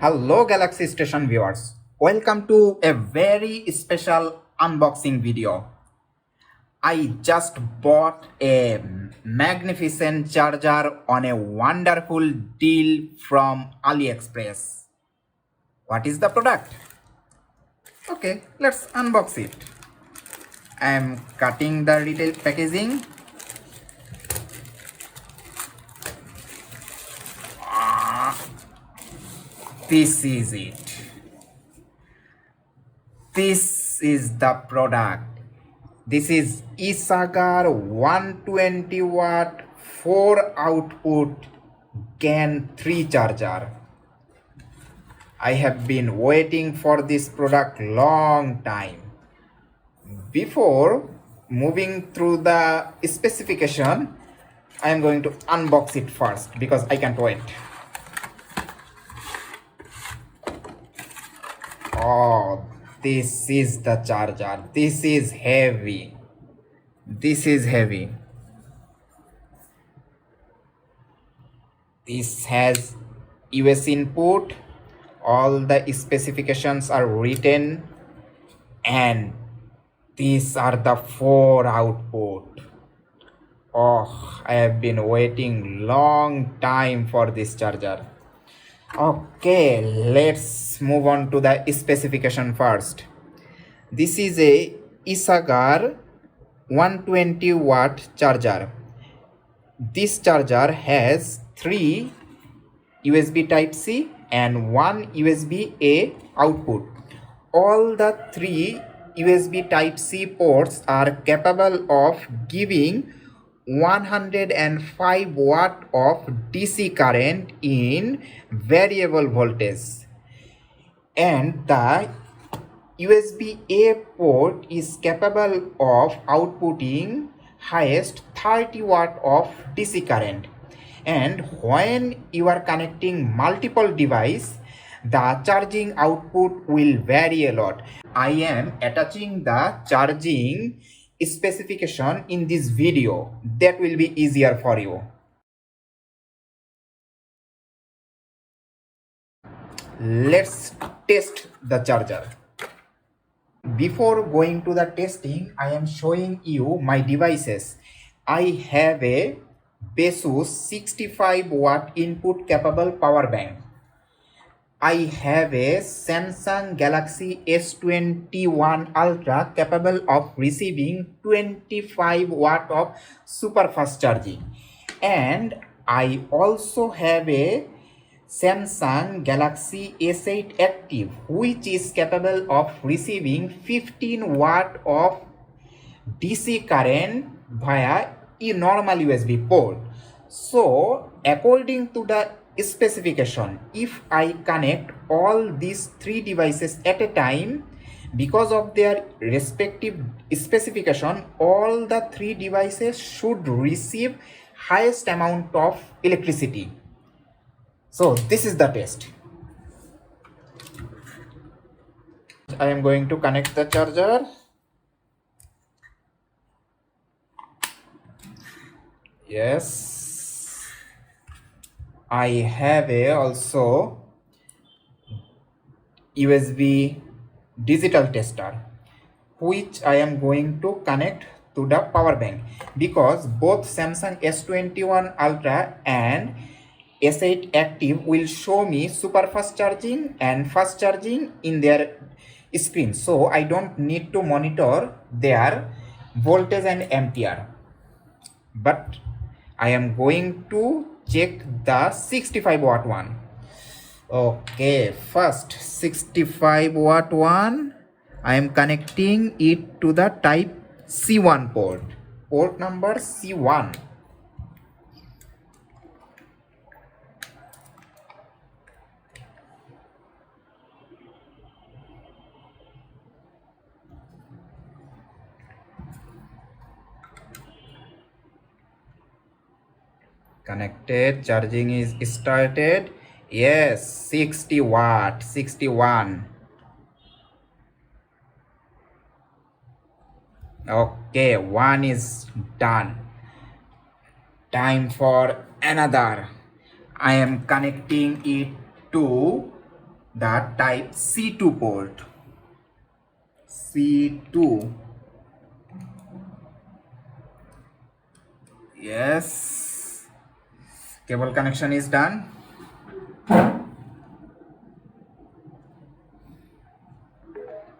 Hello Galaxy Station viewers, welcome to a very special unboxing video. I just bought a magnificent charger on a wonderful deal from AliExpress. What is the product? Okay, let's unbox it. I am cutting the retail packaging. This is it. This is the product. This is Essager 120 watt 4 output GAN 3 charger. I have been waiting for this product long time. Before moving through the specification, I am going to unbox it first because I can't wait. Oh, this is the charger. This is heavy. This is heavy. This has US input. All the specifications are written, and these are the 4 output. Oh, I have been waiting long time for this charger. Okay, let's move on to the specification first. This is a Essager 120 watt charger. This charger has 3 USB Type C and 1 USB A output. All the 3 USB Type C ports are capable of giving 105 watt of DC current in variable voltage, and the USB A port is capable of outputting highest 30 watt of DC current. And when you are connecting multiple devices, the charging output will vary a lot. I am attaching the charging specification in this video. That will be easier for you. Let's test the charger. Before going to the testing, I am showing you my devices. I have a Asus 65 watt input capable power bank. I have a Samsung Galaxy S21 Ultra capable of receiving 25 watt of super fast charging, and I also have a Samsung Galaxy S8 Active, which is capable of receiving 15 watt of DC current via a normal USB port. So according to the specification, if I connect all these 3 devices at a time, because of their respective specification, all the 3 devices should receive highest amount of electricity. So this is the test. I am going to connect the charger. Yes, I have a also USB digital tester, which I am going to connect to the power bank, because both Samsung S21 Ultra and S8 Active will show me super fast charging and fast charging in their screen, so I don't need to monitor their voltage and ampere. But I am going to check the 65 watt one. Okay, first 65 watt one, I am connecting it to the type C1 port number C1. Connected, charging is started. Yes, 60 watt, 61. Okay, one is done. Time for another. I am connecting it to the type C2 port. C2. Yes. Cable connection is done.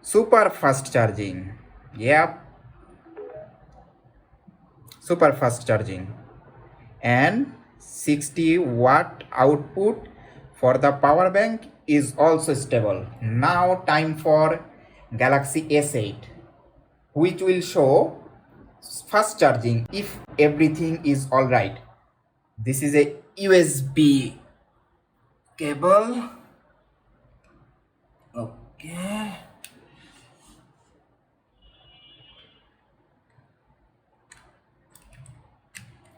Super fast charging. Yep. Super fast charging. And 60-watt output for the power bank is also stable. Now time for Galaxy S8, which will show fast charging if everything is all right. This is a USB cable. Okay.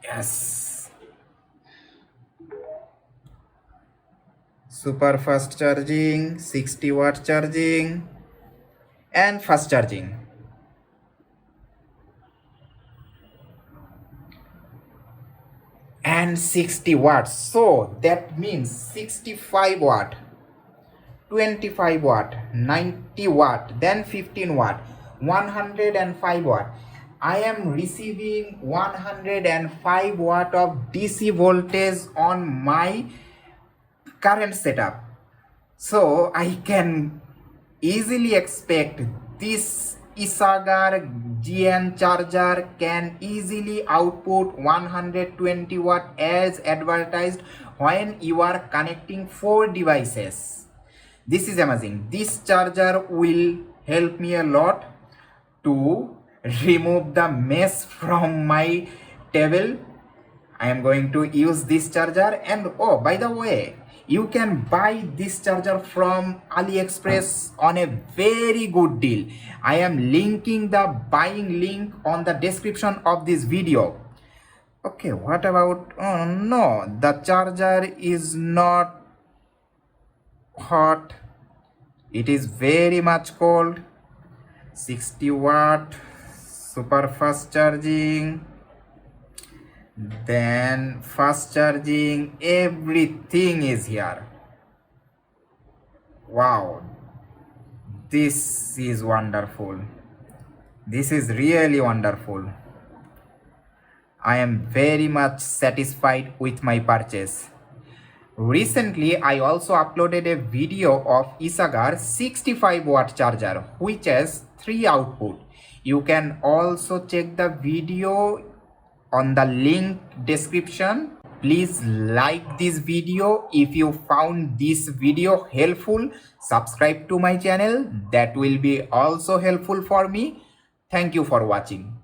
Yes. Super fast charging, 60-watt charging, and fast charging. And 60 watts. So that means 65 watt, 25 watt, 90 watt, then 15 watt, 105 watt. I am receiving 105 watt of DC voltage on my current setup. So I can easily expect this Essager GN charger can easily output 120 watt as advertised when you are connecting 4 devices. This is amazing. This charger will help me a lot to remove the mess from my table. I am going to use this charger, and oh, by the way, you can buy this charger from AliExpress on a very good deal. I am linking the buying link on the description of this video. Okay, what about, oh no, the charger is not hot. It is very much cold. 60 watt, super fast charging, then fast charging, everything is here. Wow, this is wonderful. This is really wonderful. I am very much satisfied with my purchase. Recently, I also uploaded a video of Essager 65 watt charger which has 3 output. You can also check the video on the link description. Please like this video if you found this video helpful. Subscribe to my channel, that will be also helpful for me. Thank you for watching.